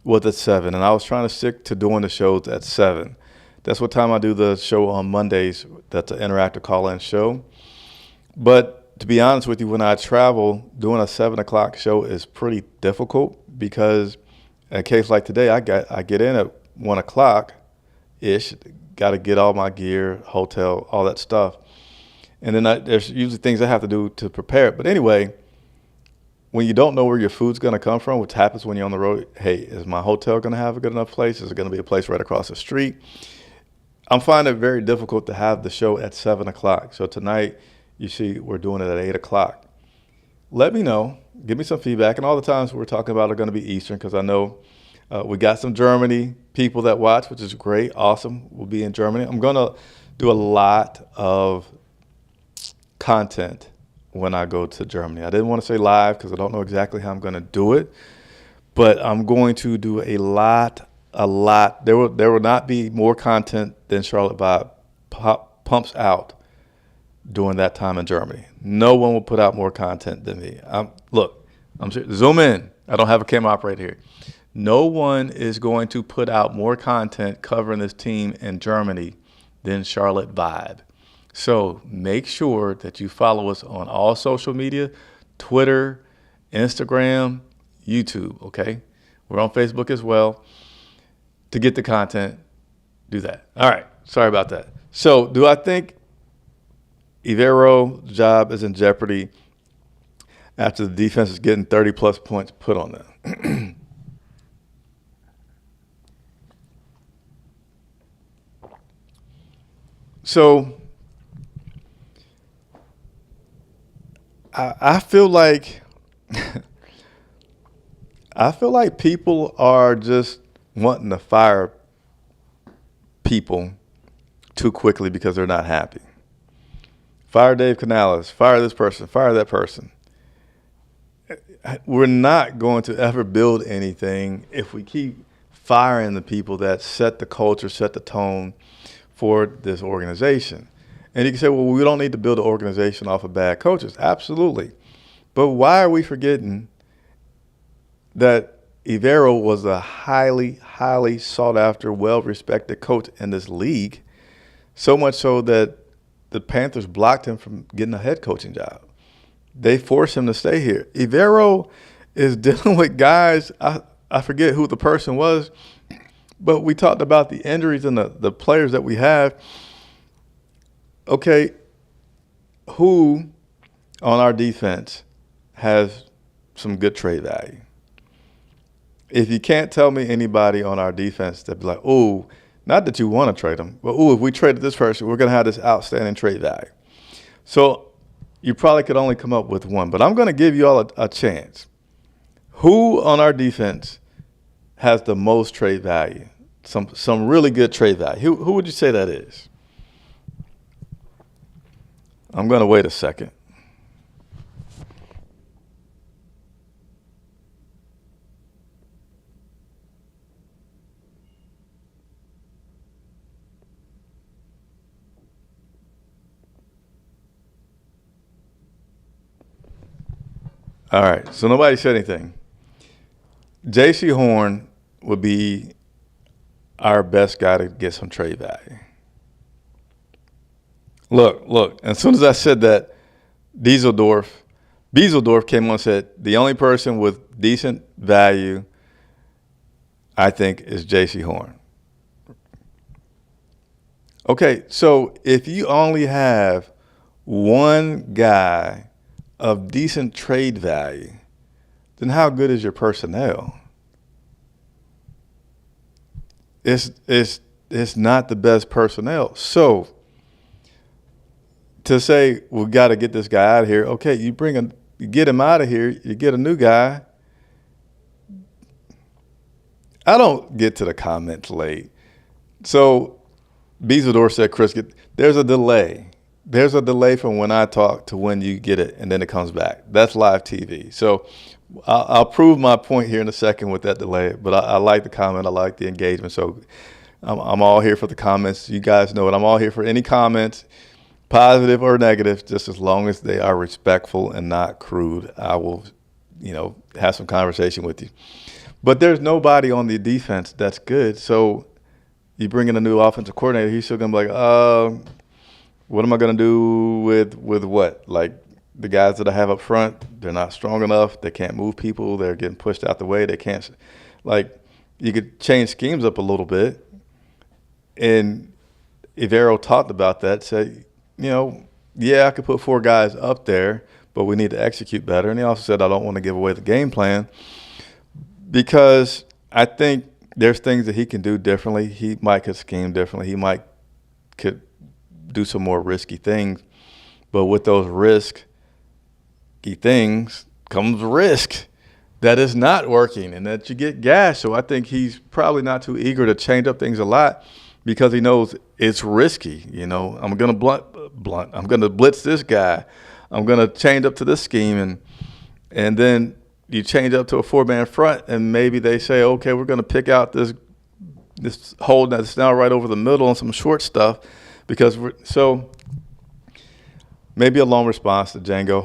was at 7, and I was trying to stick to doing the shows at 7. That's what time I do the show on Mondays. That's an interactive call-in show. But to be honest with you, when I travel, doing a 7 o'clock show is pretty difficult because in a case like today, I get in at 1 o'clock-ish, got to get all my gear, hotel, all that stuff. And then there's usually things I have to do to prepare it. But anyway, when you don't know where your food's going to come from, which happens when you're on the road, hey, is my hotel going to have a good enough place? Is it going to be a place right across the street? I'm finding it very difficult to have the show at 7 o'clock. So tonight, you see, we're doing it at 8 o'clock. Let me know. Give me some feedback. And all the times we're talking about are going to be Eastern because I know we got some Germany people that watch, which is great. Awesome. We'll be in Germany. I'm going to do a lot of content when I go to Germany. I didn't want to say live because I don't know exactly how I'm going to do it, but I'm going to do a lot. There will not be more content than Charlotte Vibe pumps out during that time in Germany. No one will put out more content than me. I'm serious. Zoom in. I don't have a camera operator here. No one is going to put out more content covering this team in Germany than Charlotte Vibe. So make sure that you follow us on all social media, Twitter, Instagram, YouTube, okay? We're on Facebook as well. To get the content, do that. All right, sorry about that. So do I think Ivero's job is in jeopardy after the defense is getting 30-plus points put on them? So I feel like people are just wanting to fire people too quickly because they're not happy. Fire Dave Canales, fire this person, fire that person. We're not going to ever build anything if we keep firing the people that set the culture, set the tone for this organization. And you can say, well, we don't need to build an organization off of bad coaches. Absolutely. But why are we forgetting that Ivero was a highly, highly sought after, well-respected coach in this league, so much so that the Panthers blocked him from getting a head coaching job. They forced him to stay here. Ivero is dealing with guys, I forget who the person was, but we talked about the injuries and the players that we have. Okay, who on our defense has some good trade value? If you can't tell me anybody on our defense that'd be like, oh, not that you want to trade them, but if we traded this person, we're going to have this outstanding trade value. So you probably could only come up with one, but I'm going to give you all a chance. Who on our defense has the most trade value? Some really good trade value. Who would you say that is? I'm going to wait a second. All right, so nobody said anything. J.C. Horn would be our best guy to get some trade value. Look, as soon as I said that, Bezeldorf came on and said, the only person with decent value, I think, is J.C. Horn. Okay, so if you only have one guy of decent trade value, then how good is your personnel? It's not the best personnel. So to say we got to get this guy out of here, okay, you get him out of here, you get a new guy. I don't get to the comments late. So Bezeldorf said, Chris, there's a delay. There's a delay from when I talk to when you get it, and then it comes back. That's live TV. So I'll prove my point here in a second with that delay, but I like the comment. I like the engagement. So I'm all here for the comments. You guys know it. I'm all here for any comments, positive or negative, just as long as they are respectful and not crude. I will, have some conversation with you. But there's nobody on the defense that's good. So you bring in a new offensive coordinator, he's still going to be like, what am I going to do with what? Like the guys that I have up front, they're not strong enough. They can't move people. They're getting pushed out the way. They can't, you could change schemes up a little bit. And Ivero talked about that, said, I could put 4 guys up there, but we need to execute better. And he also said, I don't want to give away the game plan because I think there's things that he can do differently. He might could scheme differently. He could do some more risky things. But with those risky things comes risk that is not working and that you get gas. So I think he's probably not too eager to change up things a lot because he knows it's risky. I'm going to I'm going to blitz this guy. I'm going to change up to this scheme. And then you change up to a 4-man front and maybe they say, okay, we're going to pick out this hold that's now right over the middle and some short stuff because so maybe a long response to Django.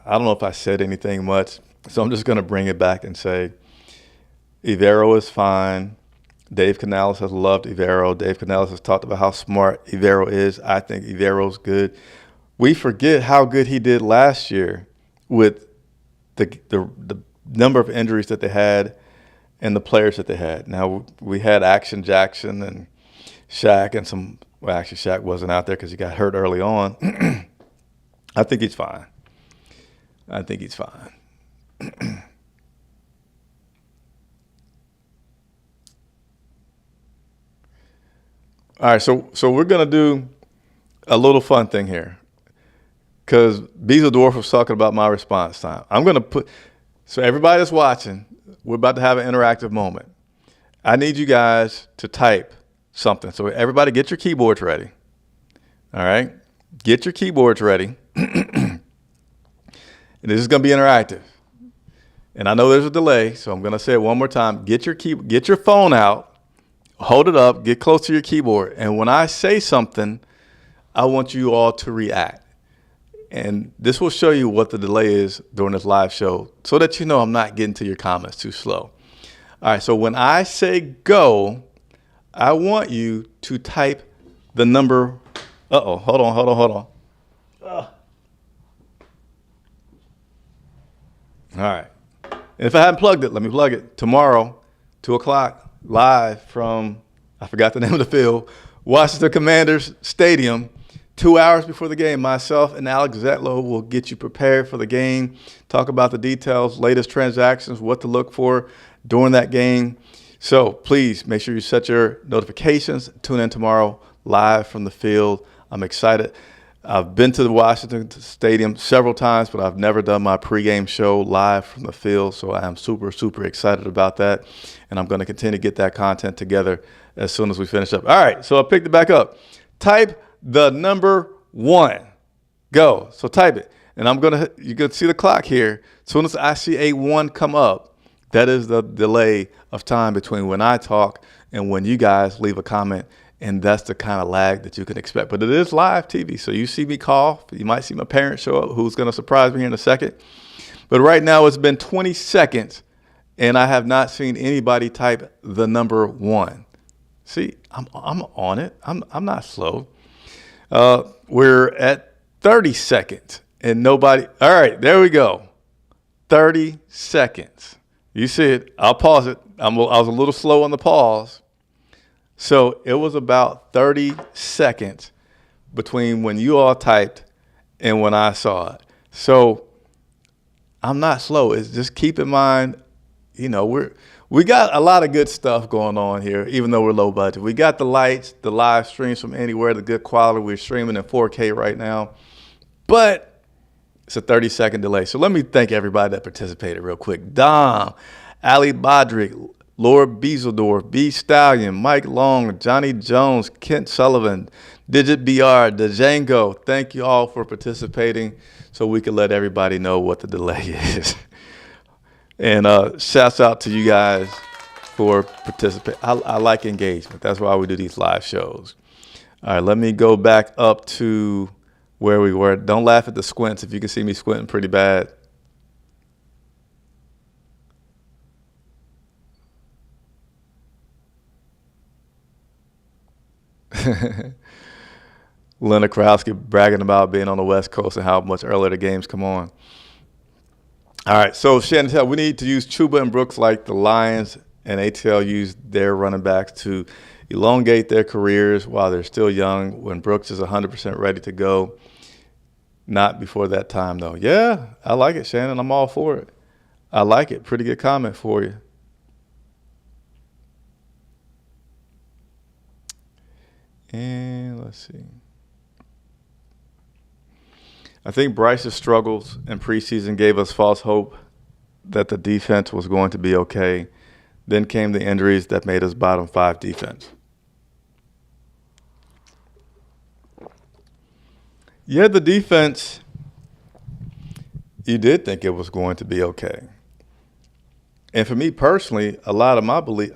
I don't know if I said anything much, so I'm just going to bring it back and say Ivero is fine. Dave Canales has loved Ivero. Dave Canales has talked about how smart Ivero is. I think Ivero's good. We forget how good he did last year with the number of injuries that they had and the players that they had. Now, we had Action Jackson and Shaq and actually Shaq wasn't out there because he got hurt early on. I think he's fine. All right, so we're going to do a little fun thing here because Bezeldorf was talking about my response time. I'm going to so everybody that's watching, we're about to have an interactive moment. I need you guys to type something. So everybody get your keyboards ready. All right? Get your keyboards ready. And this is going to be interactive. And I know there's a delay, so I'm going to say it one more time. Get your phone out. Hold it up, get close to your keyboard, and when I say something, I want you all to react. And this will show you what the delay is during this live show so that you know I'm not getting to your comments too slow. All right, so when I say go, I want you to type the number. Hold on. All right. And if I haven't plugged it, let me plug it. Tomorrow, 2 o'clock. Live from, I forgot the name of the field, Washington Commanders Stadium, 2 hours before the game, myself and Alex Zetlow will get you prepared for the game, talk about the details, latest transactions, what to look for during that game. So please make sure you set your notifications. Tune in tomorrow live from the field. I'm excited. I've been to the Washington Stadium several times, but I've never done my pregame show live from the field. So I am super, super excited about that. And I'm going to continue to get that content together as soon as we finish up. All right, so I picked it back up. Type the number 1. Go. So type it. And you're going to see the clock here. As soon as I see a 1 come up, that is the delay of time between when I talk and when you guys leave a comment. And that's the kind of lag that you can expect. But it is live TV. So you see me cough. You might see my parents show up, who's going to surprise me here in a second. But right now it's been 20 seconds, and I have not seen anybody type the number 1. See, I'm on it. I'm not slow. We're at 30 seconds and nobody. All right, there we go. 30 seconds. You see it. I'll pause it. I was a little slow on the pause. So it was about 30 seconds between when you all typed and when I saw it. So I'm not slow. It's just keep in mind, we got a lot of good stuff going on here, even though we're low budget. We got the lights, the live streams from anywhere, the good quality. We're streaming in 4K right now. But it's a 30-second delay. So let me thank everybody that participated real quick. Dom, Ali Bodrick, Laura Bezeldorf, B Stallion, Mike Long, Johnny Jones, Kent Sullivan, Digit BR, Django. Thank you all for participating so we can let everybody know what the delay is. And shouts out to you guys for participating. I like engagement. That's why we do these live shows. All right, let me go back up to where we were. Don't laugh at the squints if you can see me squinting pretty bad. Lena Krowski bragging about being on the West Coast and how much earlier the games come on. All right, so Shannon, we need to use Chuba and Brooks like the Lions and ATL used their running backs to elongate their careers while they're still young when Brooks is 100% ready to go. Not before that time, though. Yeah, I like it, Shannon. I'm all for it. I like it. Pretty good comment for you. And let's see. I think Bryce's struggles in preseason gave us false hope that the defense was going to be okay. Then came the injuries that made us bottom 5 defense. Yeah, the defense, you did think it was going to be okay. And for me personally, a lot of my belief,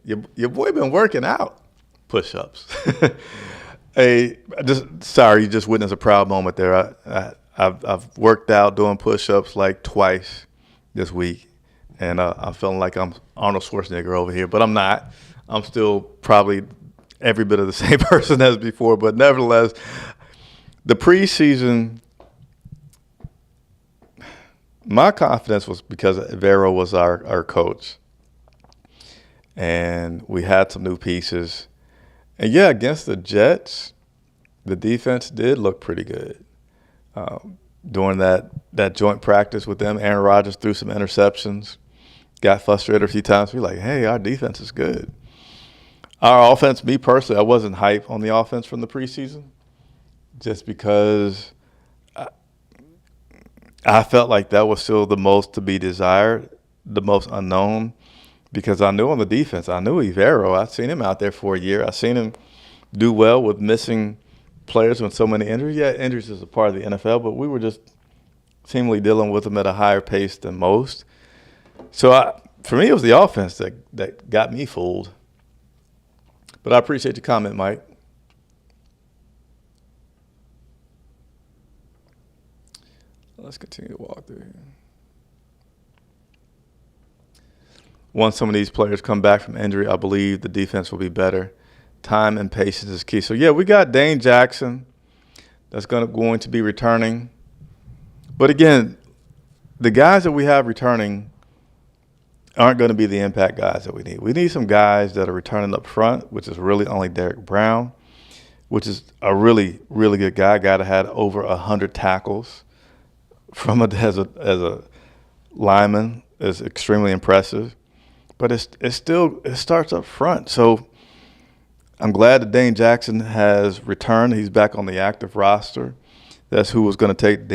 your boy been working out push-ups. You just witnessed a proud moment there. I've worked out doing push-ups like twice this week, and I'm feeling like I'm Arnold Schwarzenegger over here, but I'm not. I'm still probably every bit of the same person as before, but nevertheless, the preseason, my confidence was because Vero was our coach, and we had some new pieces. And yeah, against the Jets, the defense did look pretty good. During that joint practice with them, Aaron Rodgers threw some interceptions, got frustrated a few times. We're like, hey, our defense is good. Our offense, me personally, I wasn't hype on the offense from the preseason just because I felt like that was still the most to be desired, the most unknown. Because I knew on the defense, I knew Evero. I'd seen him out there for a year. I've seen him do well with missing players with so many injuries. Yeah, injuries is a part of the NFL, but we were just seemingly dealing with them at a higher pace than most. So for me, it was the offense that got me fooled. But I appreciate your comment, Mike. Let's continue to walk through here. Once some of these players come back from injury, I believe the defense will be better. Time and patience is key. So, yeah, we got Dane Jackson that's going to be returning. But, again, the guys that we have returning aren't going to be the impact guys that we need. We need some guys that are returning up front, which is really only Derek Brown. which is a really, really good guy. Guy that had over 100 tackles from as a lineman is extremely impressive. But it starts up front. So I'm glad that Dane Jackson has returned. He's back on the active roster. That's who was going to take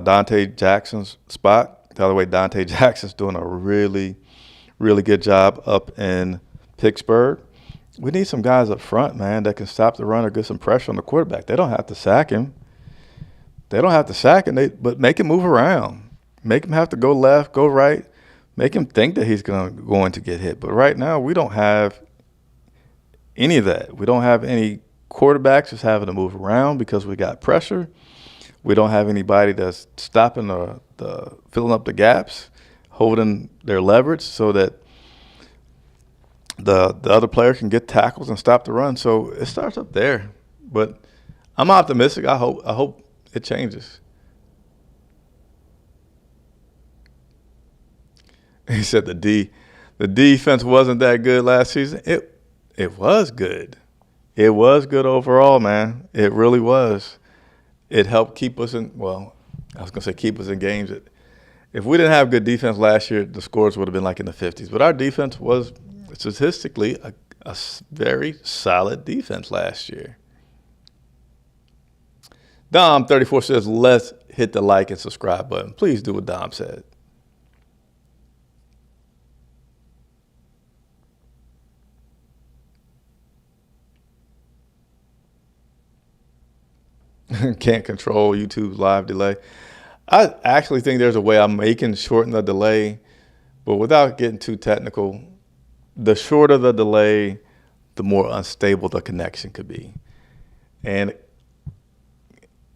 Dante Jackson's spot. By the way, Dante Jackson's doing a really, really good job up in Pittsburgh. We need some guys up front, man, that can stop the run or get some pressure on the quarterback. They don't have to sack him. But make him move around. Make him have to go left, go right. Make him think that he's going to get hit. But right now, we don't have any of that. We don't have any quarterbacks just having to move around because we got pressure. We don't have anybody that's stopping the filling up the gaps, holding their leverage so that the other player can get tackles and stop the run. So it starts up there. But I'm optimistic. I hope it changes. He said the defense wasn't that good last season. It was good. It was good overall, man. It really was. It helped keep us in, well, I was going to say keep us in games. If we didn't have good defense last year, the scores would have been like in the 50s. But our defense was statistically a very solid defense last year. Dom34 says, let's hit the like and subscribe button. Please do what Dom said. Can't control YouTube's live delay. I actually think there's a way I can shorten the delay, but without getting too technical, the shorter the delay, the more unstable the connection could be. And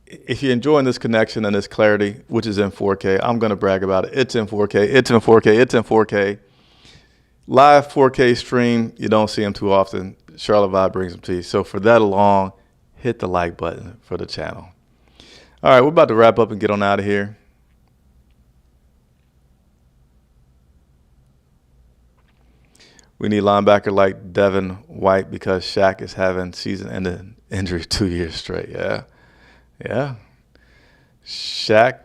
if you're enjoying this connection and this clarity, which is in 4K, I'm going to brag about it. It's in 4K. It's in 4K. It's in 4K. Live 4K stream, you don't see them too often. Charlotte Vibe brings them to you. So for that alone, hit the like button for the channel. All right, we're about to wrap up and get on out of here. We need linebacker like Devin White because Shaq is having season-ending injury 2 years straight. Yeah. Shaq,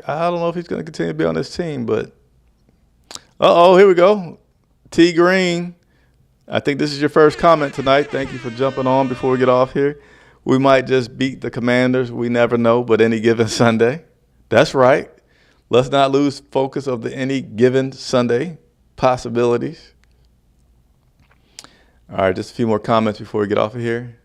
I don't know if he's going to continue to be on this team, but here we go. T Green. I think this is your first comment tonight. Thank you for jumping on before we get off here. We might just beat the Commanders. We never know, but any given Sunday. That's right. Let's not lose focus of the any given Sunday possibilities. All right, just a few more comments before we get off of here.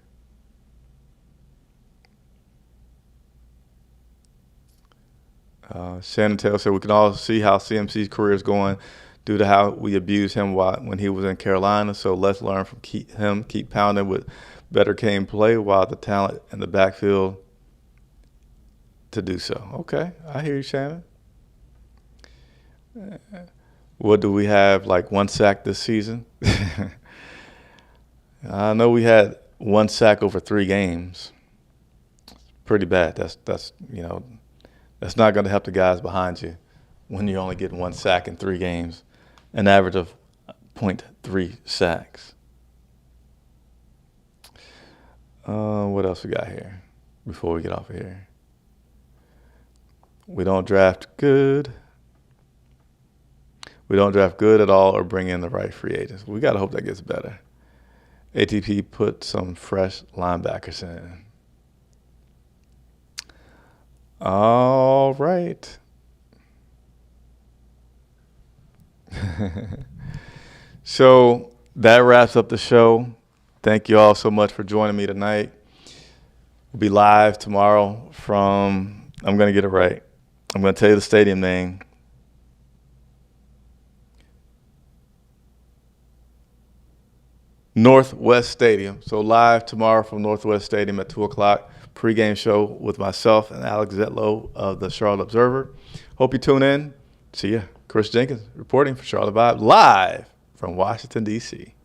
Shannon Taylor said, we can all see how CMC's career is going due to how we abused him when he was in Carolina. So let's learn from him, keep pounding with better game play while the talent in the backfield to do so. Okay, I hear you, Shannon. What do we have, like 1 sack this season? I know we had 1 sack over 3 games. Pretty bad. That's not going to help the guys behind you when you're only getting 1 sack in 3 games, an average of 0.3 sacks. What else we got here before we get off of here? We don't draft good. We don't draft good at all or bring in the right free agents. We got to hope that gets better. ATP put some fresh linebackers in. All right. So that wraps up the show. Thank you all so much for joining me tonight. We'll be live tomorrow from, I'm going to get it right. I'm going to tell you the stadium name. Northwest Stadium. So live tomorrow from Northwest Stadium at 2 o'clock. Pre-game show with myself and Alex Zetlow of the Charlotte Observer. Hope you tune in. See ya. Chris Jenkins reporting for Charlotte Vibe live from Washington, D.C.